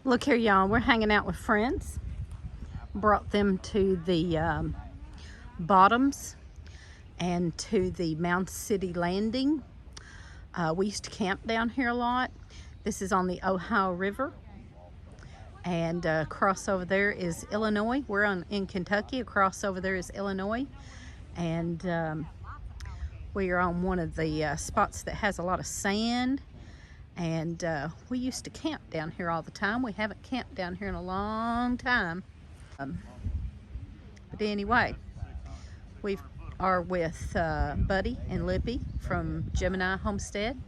Look here, y'all. We're hanging out with friends. Brought them to the Bottoms and to the Mound City Landing. We used to camp down here a lot. This is on the Ohio River. And across over there is Illinois. We're in Kentucky. Across over there is Illinois. And we are on one of the spots that has a lot of sand. And we used to camp down here all the time. We haven't camped down here in a long time. But anyway, we are with Buddy and Lippy from Gemini Homestead.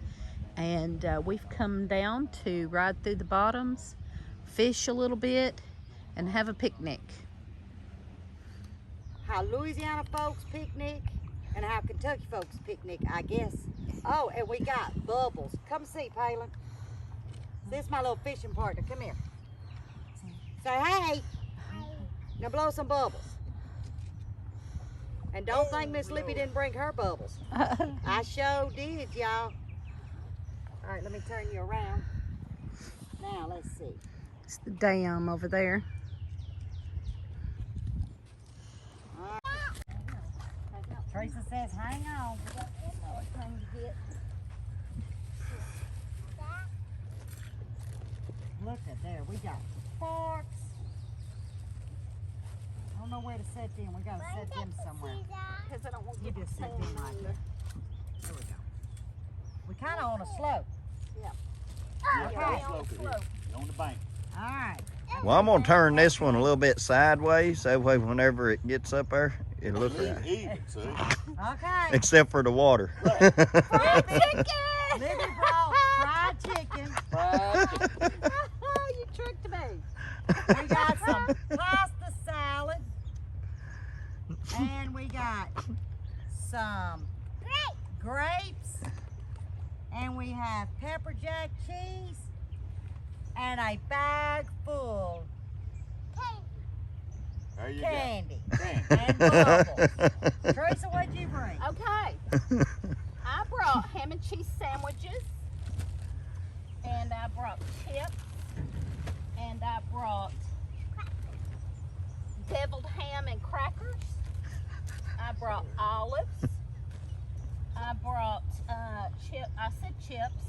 And we've come down to ride through the Bottoms, fish a little bit, and have a picnic. How Louisiana folks picnic and how Kentucky folks picnic, I guess. Oh, and we got bubbles. Come see, Palynn. This is my little fishing partner. Come here. Say hey. Now blow some bubbles. And don't think Miss Lippy didn't bring her bubbles. I sure did, y'all. All right, let me turn you around. Now, let's see. It's the dam over there. Teresa says, hang on. We got one more thing to get. Look at there. We got forks. I don't know where to set them. We got to set them somewhere. Because I don't want You just set them right there. There we go. We kind of on a slope. Yeah. Okay. On the bank. All right. Well, I'm gonna turn this one a little bit sideways. That way, whenever it gets up there, it'll look right. Even, see? Okay. Except for the water. Fried chicken! Libby brought fried chicken. You tricked me. We got some pasta salad. And we got some grapes. And we have pepper jack cheese. And a bag full There you candy. go. Candy. And bubbles. Teresa, what'd you bring? Okay. I brought ham and cheese sandwiches. And I brought chips. And I brought deviled ham and crackers. I brought olives. I brought chips.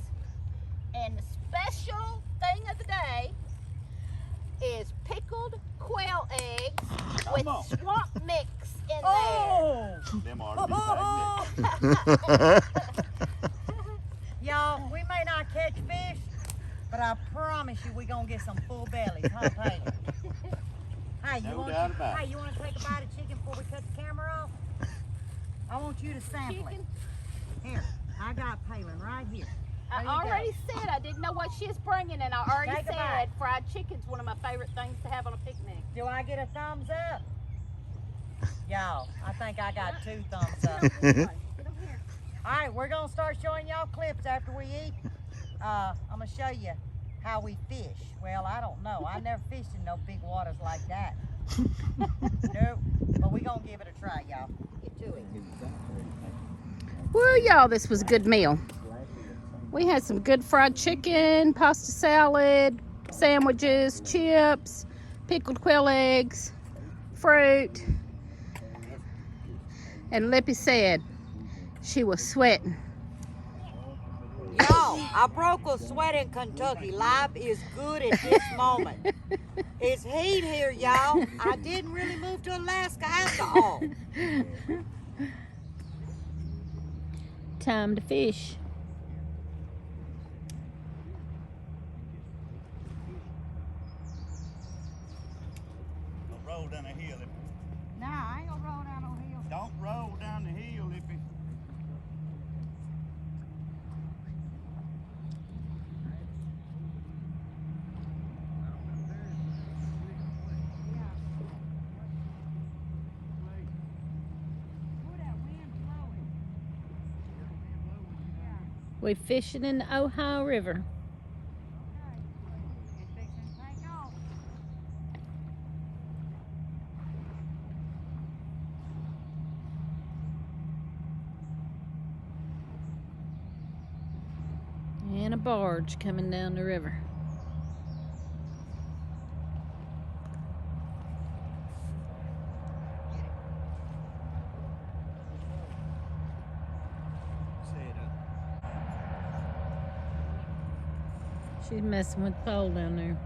And the special thing of the day is pickled quail eggs with swamp mix in Oh! Them are the Y'all, we may not catch fish, but I promise you we're gonna get some full bellies, huh, Palynn? Hey, No doubt about it. you want to take a bite of chicken before we cut the camera off? I want you to sample it. Here, I got Palynn right here. I There you already said I didn't know what she was bringing, and I already Take a bite. said fried chicken's one of my favorite things to have on a picnic. Do I get a thumbs up? Y'all, I think I got 2 thumbs up. Get over here. All right, we're gonna start showing y'all clips after we eat. I'm gonna show you how we fish. Well, I don't know. I never fished in no big waters like that. Nope. But we gonna give it a try, y'all. Get to it. Woo, y'all, this was a good meal. We had some good fried chicken, pasta salad, sandwiches, chips, pickled quail eggs, fruit. And Lippy said she was sweating. Y'all, I broke a sweat in Kentucky. Life is good at this moment. It's heat here, y'all. I didn't really move to Alaska after all. Time to fish. Don't roll down the hill. Nah, I ain't gonna roll down no hill. Don't roll down the hill, Lippy. We're fishing in the Ohio River. And a barge coming down the river. She's messing with the pole down there.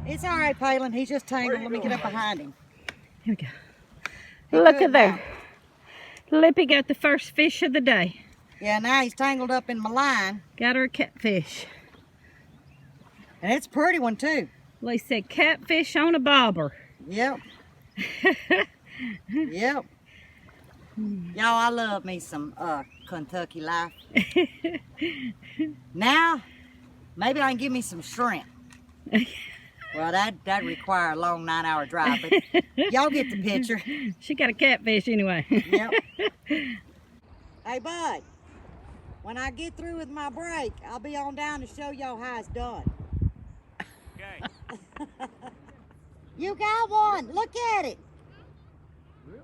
It's all right, Palynn. He's just tangled. Let me get up behind him. Here we go. He Look good at there. now. Lippy got the first fish of the day. Yeah, now he's tangled up in my line. Got her a catfish. And it's a pretty one, too. They said catfish on a bobber. Yep. Yep. Y'all, I love me some Kentucky life. Now, maybe I can give me some shrimp. Well, that'd require a long 9-hour drive, but y'all get the picture. She got a catfish anyway. Yep. Hey, Bud, when I get through with my break, I'll be on down to show y'all how it's done. Okay. You got one. Look at it. Really?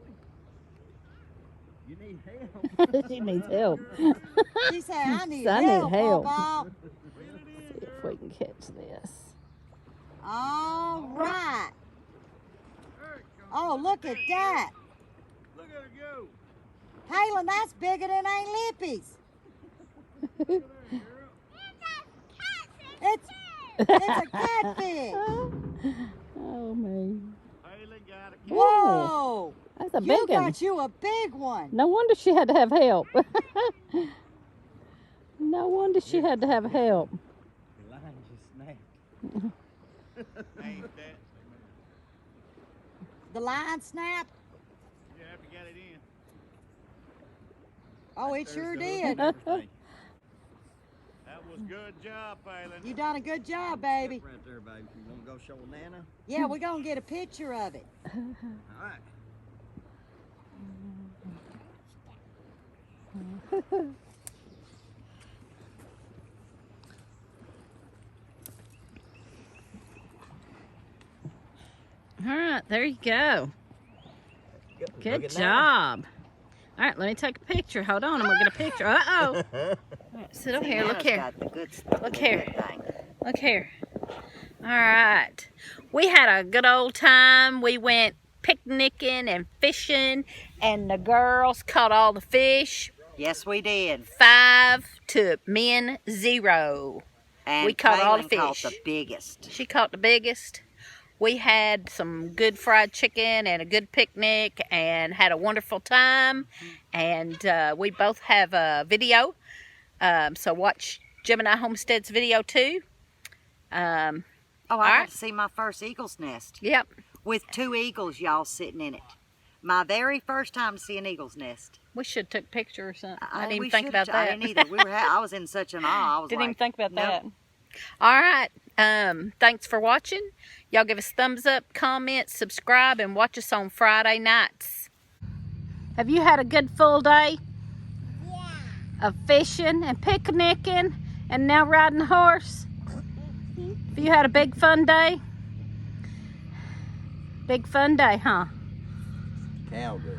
You need help. She needs help. She said, I need I help, need help. Pawpaw. See if we can catch this. All right. There it comes. Oh, look at that. Look at her go. Palynn, that's bigger than Aunt Lippy's. Look at there, girl. It's a catfish. Oh, me. Palynn got a cat. Whoa. That's a You big one. got you a big one. No wonder she had to have help. No wonder she had to have help. The line just snapped. Ain't that? The line snapped. Yeah, I got it in. Oh, it sure did. Everything. That was good job, Palynn. You done a good job, baby. Right there, baby. You want to go show Nana? Yeah, we're going to get a picture of it. All right. All right, there you go. Good Look at job. All right, let me take a picture. Hold on, I'm gonna get a picture. Uh-oh. Nana. All right, sit over here, look here. Got the good stuff. Look the here. good thing. Look here. All right. We had a good old time. We went picnicking and fishing, and the girls caught all the fish. Yes, we did. 5 to men 0. And We caught all the Palynn caught fish. the biggest. She caught the biggest. We had some good fried chicken and a good picnic and had a wonderful time. And we both have a video. So watch Gemini Homestead's video too. Oh, I got right. to see my first eagle's nest Yep. with 2 eagles, y'all, sitting in it. My very first time to see an eagle's nest. We should have took a picture or something. I didn't we even think should've about that. I didn't either. I was in such an awe. I was Didn't like, even think about nope. that. All right. Thanks for watching. Y'all give us thumbs up, comment, subscribe, and watch us on Friday nights. Have you had a good full day? Yeah. Of fishing and picnicking and now riding a horse? Have you had a big fun day? Big fun day, huh? Cowgirl.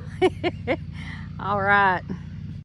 All right.